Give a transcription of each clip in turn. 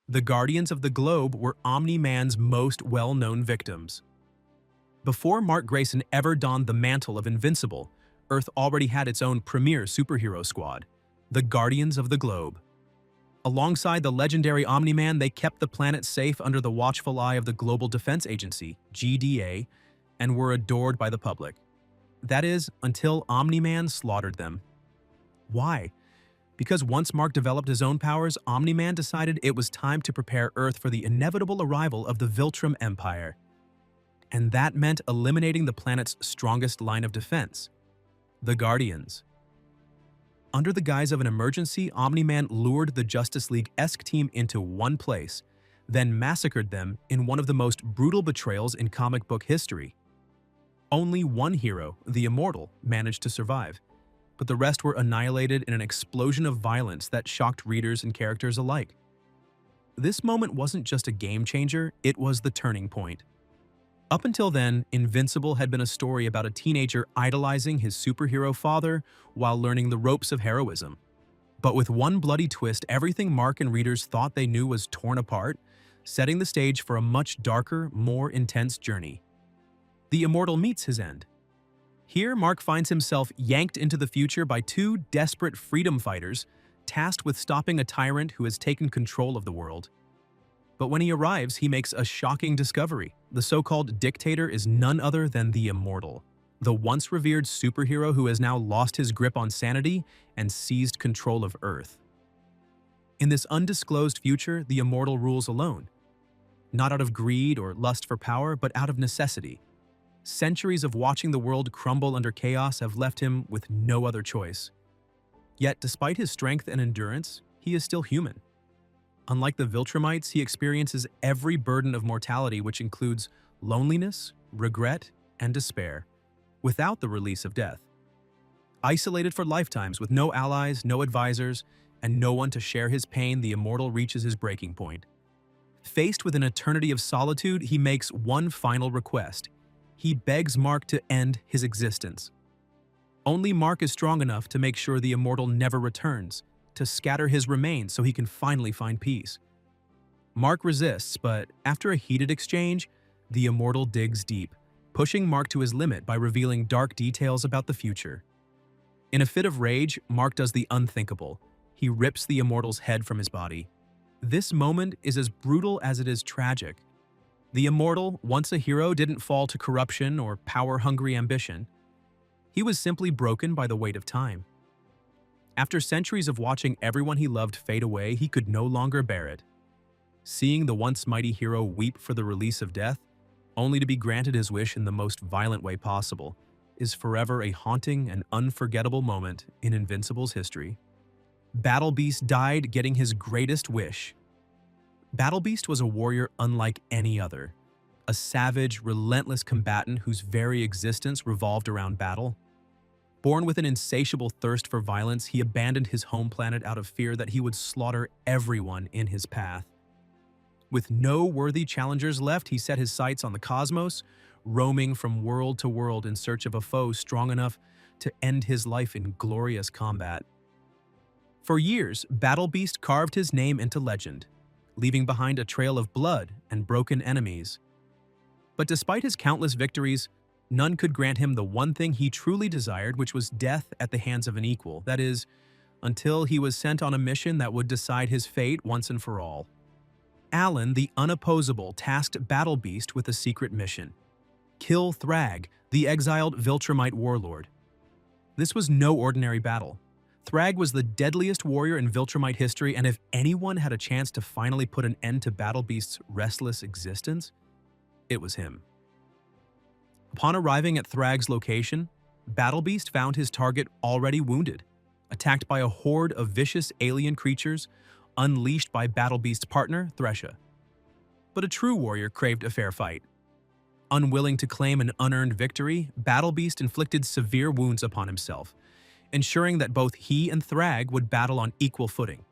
The Guardians of the Globe were Omni-Man's most well-known victims. Before Mark Grayson ever donned the mantle of Invincible, Earth already had its own premier superhero squad, the Guardians of the Globe. Alongside the legendary Omni-Man, they kept the planet safe under the watchful eye of the Global Defense Agency, GDA, and were adored by the public. That is, until Omni-Man slaughtered them. Why? Because once Mark developed his own powers, Omni-Man decided it was time to prepare Earth for the inevitable arrival of the Viltrum Empire. And that meant eliminating the planet's strongest line of defense, the Guardians. Under the guise of an emergency, Omni-Man lured the Justice League-esque team into one place, then massacred them in one of the most brutal betrayals in comic book history. Only one hero, the Immortal, managed to survive, but the rest were annihilated in an explosion of violence that shocked readers and characters alike. This moment wasn't just a game changer, it was the turning point. Up until then, Invincible had been a story about a teenager idolizing his superhero father while learning the ropes of heroism. But with one bloody twist, everything Mark and readers thought they knew was torn apart, setting the stage for a much darker, more intense journey. The Immortal meets his end. Here, Mark finds himself yanked into the future by two desperate freedom fighters tasked with stopping a tyrant who has taken control of the world. But when he arrives, he makes a shocking discovery. The so-called dictator is none other than the Immortal, the once revered superhero who has now lost his grip on sanity and seized control of Earth. In this undisclosed future, the Immortal rules alone, not out of greed or lust for power, but out of necessity. Centuries of watching the world crumble under chaos have left him with no other choice. Yet, despite his strength and endurance, he is still human. Unlike the Viltrumites, he experiences every burden of mortality, which includes loneliness, regret, and despair, without the release of death. Isolated for lifetimes with no allies, no advisors, and no one to share his pain, the Immortal reaches his breaking point. Faced with an eternity of solitude, he makes one final request. He begs Mark to end his existence. Only Mark is strong enough to make sure the Immortal never returns, to scatter his remains so he can finally find peace. Mark resists, but after a heated exchange, the Immortal digs deep, pushing Mark to his limit by revealing dark details about the future. In a fit of rage, Mark does the unthinkable. He rips the Immortal's head from his body. This moment is as brutal as it is tragic. The Immortal, once a hero, didn't fall to corruption or power-hungry ambition. He was simply broken by the weight of time. After centuries of watching everyone he loved fade away, he could no longer bear it. Seeing the once mighty hero weep for the release of death, only to be granted his wish in the most violent way possible, is forever a haunting and unforgettable moment in Invincible's history. Battle Beast died getting his greatest wish. Battle Beast was a warrior unlike any other, a savage, relentless combatant whose very existence revolved around battle. Born with an insatiable thirst for violence, he abandoned his home planet out of fear that he would slaughter everyone in his path. With no worthy challengers left, he set his sights on the cosmos, roaming from world to world in search of a foe strong enough to end his life in glorious combat. For years, Battle Beast carved his name into legend, leaving behind a trail of blood and broken enemies. But despite his countless victories, none could grant him the one thing he truly desired, which was death at the hands of an equal, that is, until he was sent on a mission that would decide his fate once and for all. Alan, the unopposable, tasked Battle Beast with a secret mission: kill Thrag, the exiled Viltrumite warlord. This was no ordinary battle. Thrag was the deadliest warrior in Viltrumite history, and if anyone had a chance to finally put an end to Battle Beast's restless existence, it was him. Upon arriving at Thrag's location, Battle Beast found his target already wounded, attacked by a horde of vicious alien creatures unleashed by Battle Beast's partner, Thresha. But a true warrior craved a fair fight. Unwilling to claim an unearned victory, Battle Beast inflicted severe wounds upon himself, ensuring that both he and Thrag would battle on equal footing.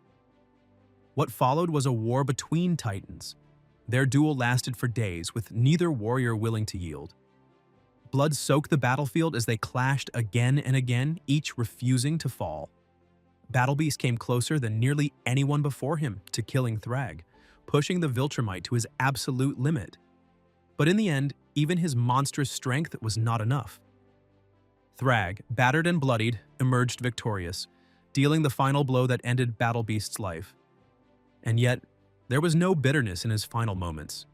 What followed was a war between titans. Their duel lasted for days, with neither warrior willing to yield. Blood soaked the battlefield as they clashed again and again, each refusing to fall. Battle Beast came closer than nearly anyone before him to killing Thrag, pushing the Viltrumite to his absolute limit. But in the end, even his monstrous strength was not enough. Thrag, battered and bloodied, emerged victorious, dealing the final blow that ended Battle Beast's life. And yet, there was no bitterness in his final moments.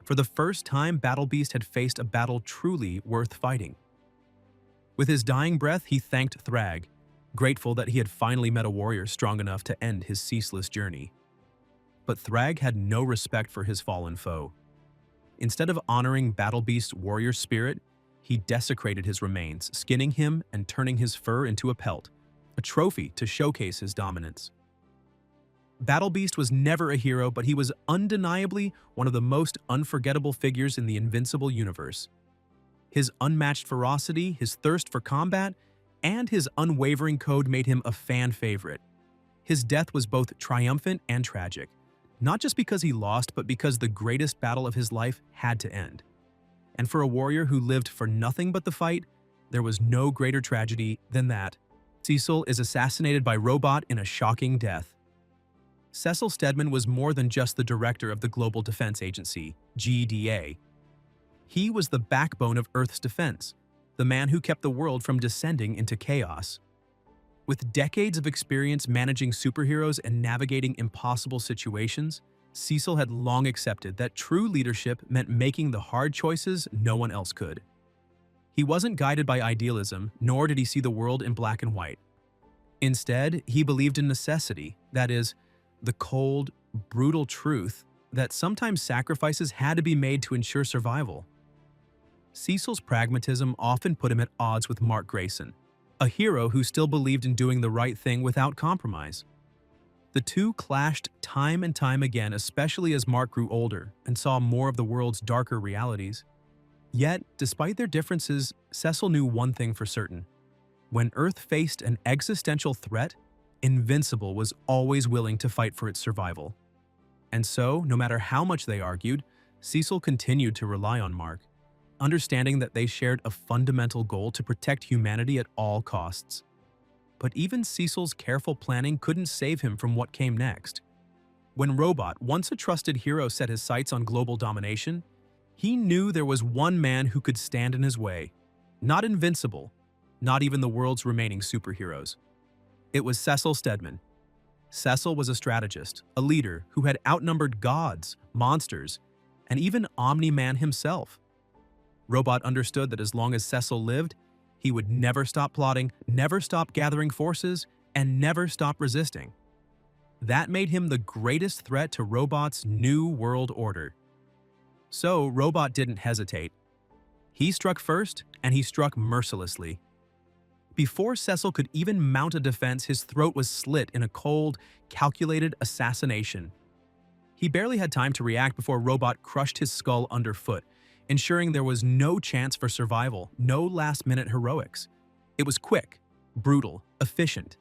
For the first time, Battle Beast had faced a battle truly worth fighting. With his dying breath, he thanked Thrag, grateful that he had finally met a warrior strong enough to end his ceaseless journey. But Thrag had no respect for his fallen foe. Instead of honoring Battle Beast's warrior spirit, he desecrated his remains, skinning him and turning his fur into a pelt, a trophy to showcase his dominance. Battle Beast was never a hero, but he was undeniably one of the most unforgettable figures in the Invincible universe. His unmatched ferocity, his thirst for combat, and his unwavering code made him a fan favorite. His death was both triumphant and tragic, not just because he lost, but because the greatest battle of his life had to end. And for a warrior who lived for nothing but the fight, there was no greater tragedy than that. Cecil is assassinated by Robot in a shocking death. Cecil Stedman was more than just the director of the Global Defense Agency, GDA. He was the backbone of Earth's defense, the man who kept the world from descending into chaos. With decades of experience managing superheroes and navigating impossible situations, Cecil had long accepted that true leadership meant making the hard choices no one else could. He wasn't guided by idealism, nor did he see the world in black and white. Instead, he believed in necessity, that is, the cold, brutal truth that sometimes sacrifices had to be made to ensure survival. Cecil's pragmatism often put him at odds with Mark Grayson, a hero who still believed in doing the right thing without compromise. The two clashed time and time again, especially as Mark grew older and saw more of the world's darker realities. Yet, despite their differences, Cecil knew one thing for certain. When Earth faced an existential threat, Invincible was always willing to fight for its survival. And so, no matter how much they argued, Cecil continued to rely on Mark, understanding that they shared a fundamental goal to protect humanity at all costs. But even Cecil's careful planning couldn't save him from what came next. When Robot, once a trusted hero, set his sights on global domination, he knew there was one man who could stand in his way. Not Invincible, not even the world's remaining superheroes. It was Cecil Stedman. Cecil was a strategist, a leader who had outnumbered gods, monsters, and even Omni-Man himself. Robot understood that as long as Cecil lived, he would never stop plotting, never stop gathering forces, and never stop resisting. That made him the greatest threat to Robot's new world order. So Robot didn't hesitate. He struck first, and he struck mercilessly. Before Cecil could even mount a defense, his throat was slit in a cold, calculated assassination. He barely had time to react before Robot crushed his skull underfoot, ensuring there was no chance for survival, no last-minute heroics. It was quick, brutal, efficient.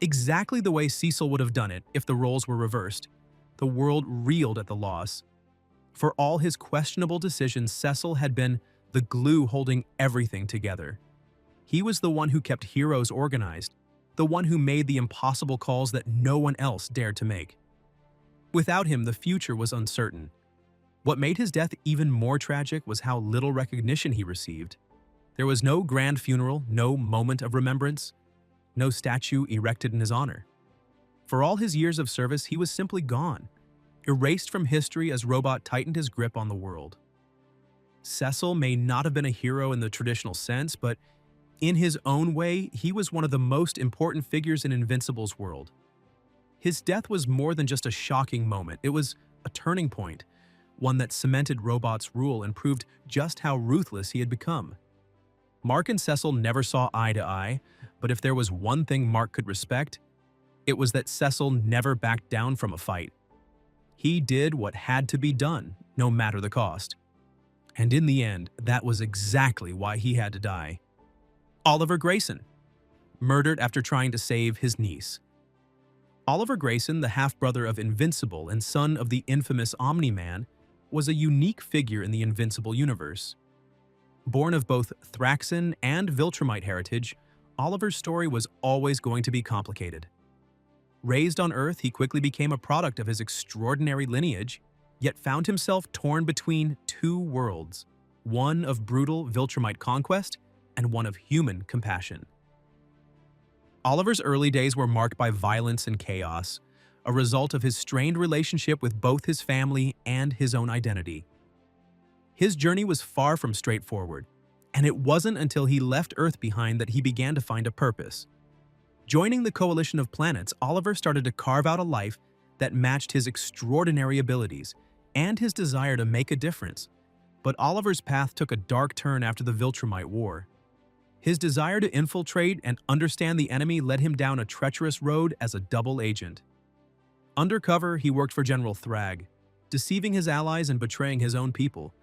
Exactly the way Cecil would have done it if the roles were reversed. The world reeled at the loss. For all his questionable decisions, Cecil had been the glue holding everything together. He was the one who kept heroes organized, the one who made the impossible calls that no one else dared to make. Without him, the future was uncertain. What made his death even more tragic was how little recognition he received. There was no grand funeral, no moment of remembrance, no statue erected in his honor. For all his years of service, he was simply gone, erased from history as Robot tightened his grip on the world. Cecil may not have been a hero in the traditional sense, but in his own way, he was one of the most important figures in Invincible's world. His death was more than just a shocking moment. It was a turning point, one that cemented Robot's rule and proved just how ruthless he had become. Mark and Cecil never saw eye to eye, but if there was one thing Mark could respect, it was that Cecil never backed down from a fight. He did what had to be done, no matter the cost. And in the end, that was exactly why he had to die. Oliver Grayson, murdered after trying to save his niece. Oliver Grayson, the half-brother of Invincible and son of the infamous Omni-Man, was a unique figure in the Invincible universe. Born of both Thraxan and Viltrumite heritage, Oliver's story was always going to be complicated. Raised on Earth, he quickly became a product of his extraordinary lineage, yet found himself torn between two worlds, one of brutal Viltrumite conquest and one of human compassion. Oliver's early days were marked by violence and chaos, a result of his strained relationship with both his family and his own identity. His journey was far from straightforward, and it wasn't until he left Earth behind that he began to find a purpose. Joining the coalition of planets, Oliver started to carve out a life that matched his extraordinary abilities and his desire to make a difference. But Oliver's path took a dark turn after the Viltrumite War. His desire to infiltrate and understand the enemy led him down a treacherous road as a double agent. Undercover, he worked for General Thrag, deceiving his allies and betraying his own people.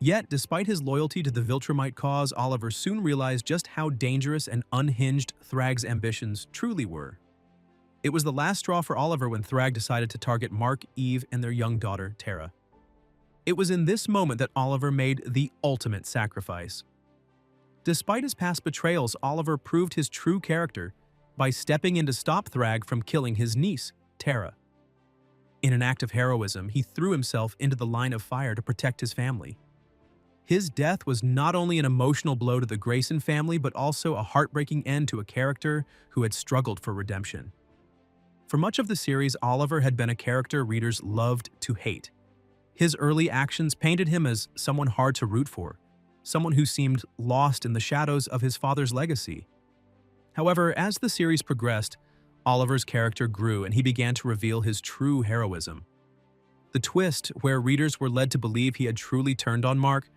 Yet, despite his loyalty to the Viltrumite cause, Oliver soon realized just how dangerous and unhinged Thrag's ambitions truly were. It was the last straw for Oliver when Thrag decided to target Mark, Eve, and their young daughter, Tara. It was in this moment that Oliver made the ultimate sacrifice. Despite his past betrayals, Oliver proved his true character by stepping in to stop Thrag from killing his niece, Tara. In an act of heroism, he threw himself into the line of fire to protect his family. His death was not only an emotional blow to the Grayson family, but also a heartbreaking end to a character who had struggled for redemption. For much of the series, Oliver had been a character readers loved to hate. His early actions painted him as someone hard to root for, someone who seemed lost in the shadows of his father's legacy. However, as the series progressed, Oliver's character grew and he began to reveal his true heroism. The twist, where readers were led to believe he had truly turned on Mark,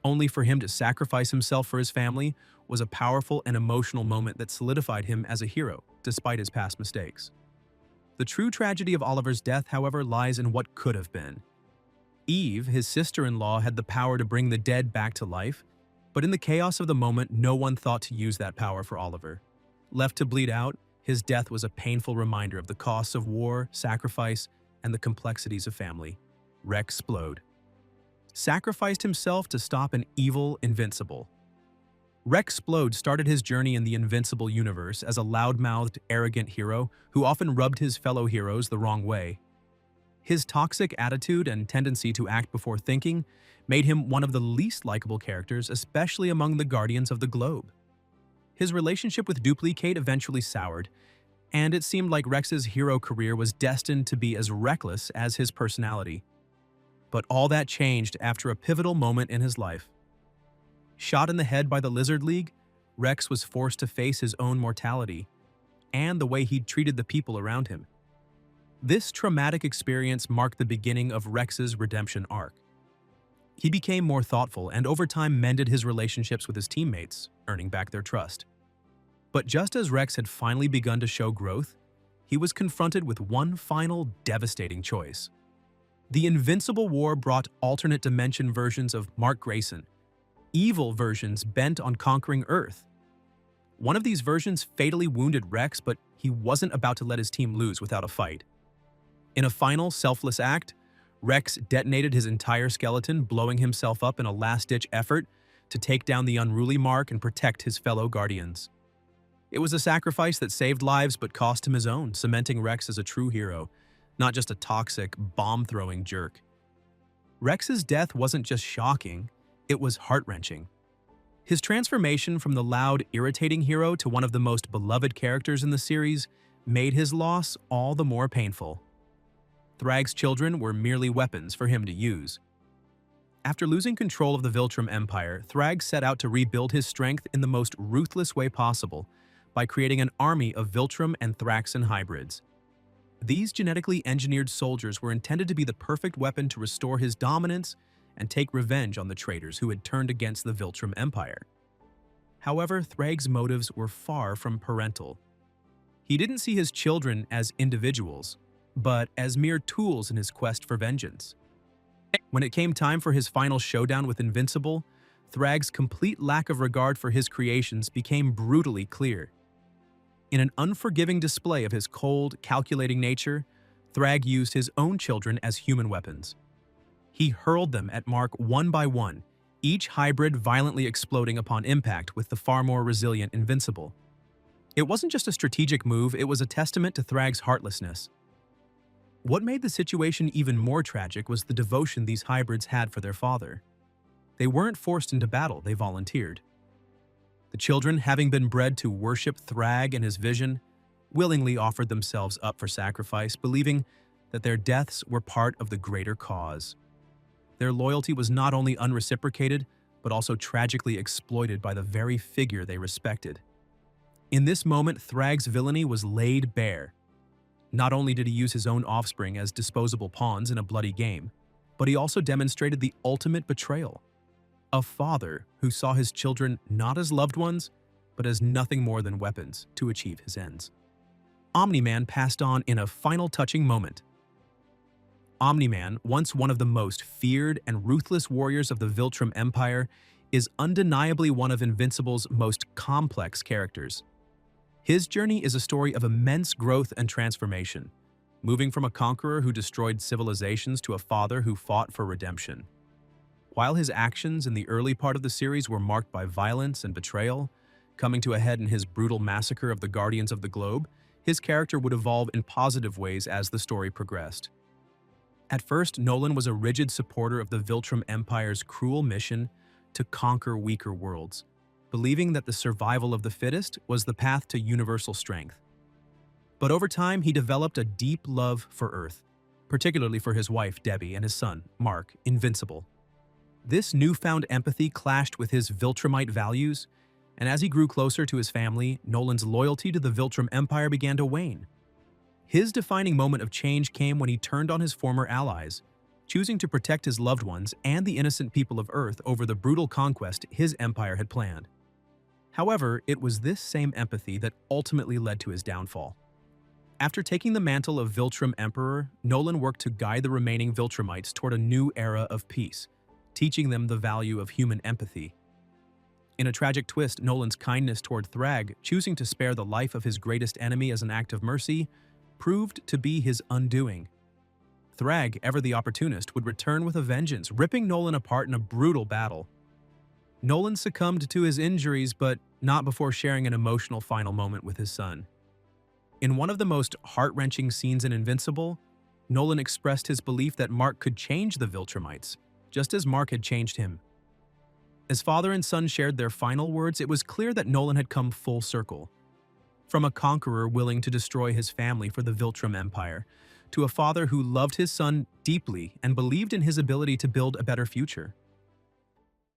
only for him to sacrifice himself for his family, was a powerful and emotional moment that solidified him as a hero, despite his past mistakes. The true tragedy of Oliver's death, however, lies in what could have been. Eve, his sister-in-law, had the power to bring the dead back to life, but in the chaos of the moment, no one thought to use that power for Oliver. Left to bleed out, his death was a painful reminder of the costs of war, sacrifice, and the complexities of family. Rex Splode sacrificed himself to stop an evil Invincible. Rex Splode started his journey in the Invincible universe as a loud-mouthed, arrogant hero who often rubbed his fellow heroes the wrong way. His toxic attitude and tendency to act before thinking made him one of the least likable characters, especially among the Guardians of the Globe. His relationship with Duplicate eventually soured, and it seemed like Rex's hero career was destined to be as reckless as his personality. But all that changed after a pivotal moment in his life. Shot in the head by the Lizard League, Rex was forced to face his own mortality and the way he'd treated the people around him. This traumatic experience marked the beginning of Rex's redemption arc. He became more thoughtful and over time mended his relationships with his teammates, earning back their trust. But just as Rex had finally begun to show growth, he was confronted with one final devastating choice. The Invincible War brought alternate dimension versions of Mark Grayson, evil versions bent on conquering Earth. One of these versions fatally wounded Rex, but he wasn't about to let his team lose without a fight. In a final, selfless act, Rex detonated his entire skeleton, blowing himself up in a last-ditch effort to take down the unruly Mark and protect his fellow Guardians. It was a sacrifice that saved lives but cost him his own, cementing Rex as a true hero, not just a toxic, bomb-throwing jerk. Rex's death wasn't just shocking, it was heart-wrenching. His transformation from the loud, irritating hero to one of the most beloved characters in the series made his loss all the more painful. Thrag's children were merely weapons for him to use. After losing control of the Viltrum Empire, Thrag set out to rebuild his strength in the most ruthless way possible by creating an army of Viltrum and Thraxan hybrids. These genetically engineered soldiers were intended to be the perfect weapon to restore his dominance and take revenge on the traitors who had turned against the Viltrum Empire. However, Thrag's motives were far from parental. He didn't see his children as individuals, but as mere tools in his quest for vengeance. When it came time for his final showdown with Invincible, Thrag's complete lack of regard for his creations became brutally clear. In an unforgiving display of his cold, calculating nature, Thrag used his own children as human weapons. He hurled them at Mark one by one, each hybrid violently exploding upon impact with the far more resilient Invincible. It wasn't just a strategic move, it was a testament to Thrag's heartlessness. What made the situation even more tragic was the devotion these hybrids had for their father. They weren't forced into battle, they volunteered. The children, having been bred to worship Thrag and his vision, willingly offered themselves up for sacrifice, believing that their deaths were part of the greater cause. Their loyalty was not only unreciprocated, but also tragically exploited by the very figure they respected. In this moment, Thrag's villainy was laid bare. Not only did he use his own offspring as disposable pawns in a bloody game, but he also demonstrated the ultimate betrayal. A father who saw his children not as loved ones, but as nothing more than weapons to achieve his ends. Omni-Man passed on in a final touching moment. Omni-Man, once one of the most feared and ruthless warriors of the Viltrum Empire, is undeniably one of Invincible's most complex characters. His journey is a story of immense growth and transformation, moving from a conqueror who destroyed civilizations to a father who fought for redemption. While his actions in the early part of the series were marked by violence and betrayal, coming to a head in his brutal massacre of the Guardians of the Globe, his character would evolve in positive ways as the story progressed. At first, Nolan was a rigid supporter of the Viltrum Empire's cruel mission to conquer weaker worlds, believing that the survival of the fittest was the path to universal strength. But over time, he developed a deep love for Earth, particularly for his wife, Debbie, and his son, Mark, Invincible. This newfound empathy clashed with his Viltrumite values, and as he grew closer to his family, Nolan's loyalty to the Viltrum Empire began to wane. His defining moment of change came when he turned on his former allies, choosing to protect his loved ones and the innocent people of Earth over the brutal conquest his empire had planned. However, it was this same empathy that ultimately led to his downfall. After taking the mantle of Viltrum Emperor, Nolan worked to guide the remaining Viltrumites toward a new era of peace, teaching them the value of human empathy. In a tragic twist, Nolan's kindness toward Thrag, choosing to spare the life of his greatest enemy as an act of mercy, proved to be his undoing. Thrag, ever the opportunist, would return with a vengeance, ripping Nolan apart in a brutal battle. Nolan succumbed to his injuries, but not before sharing an emotional final moment with his son. In one of the most heart-wrenching scenes in Invincible, Nolan expressed his belief that Mark could change the Viltrumites, just as Mark had changed him. As father and son shared their final words, it was clear that Nolan had come full circle. From a conqueror willing to destroy his family for the Viltrum Empire, to a father who loved his son deeply and believed in his ability to build a better future.